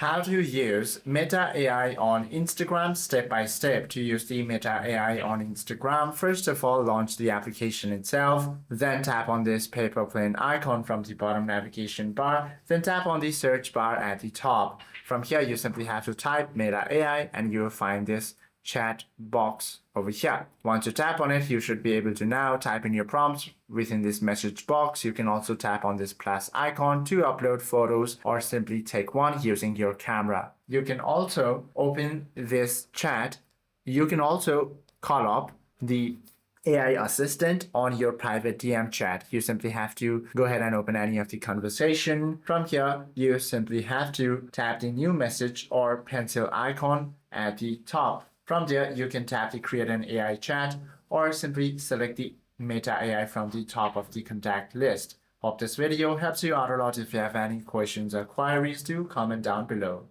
How to use Meta AI on Instagram step by step. To use the Meta AI on Instagram, first of all, launch the application itself, then tap on this paper plane icon from the bottom navigation bar, then tap on the search bar at the top. From here, you simply have to type Meta AI and you will find this chat box over here. Once you tap on it, you should be able to now type in your prompts within this message box. You can also tap on this plus icon to upload photos or simply take one using your camera. You can also open this chat. You can also call up the AI assistant on your private DM chat. You simply have to go ahead and open any of the conversation. From here, you simply have to tap the new message or pencil icon at the top. From there, you can tap the create an AI chat or simply select the Meta AI from the top of the contact list. Hope this video helps you out a lot. If you have any questions or queries, do comment down below.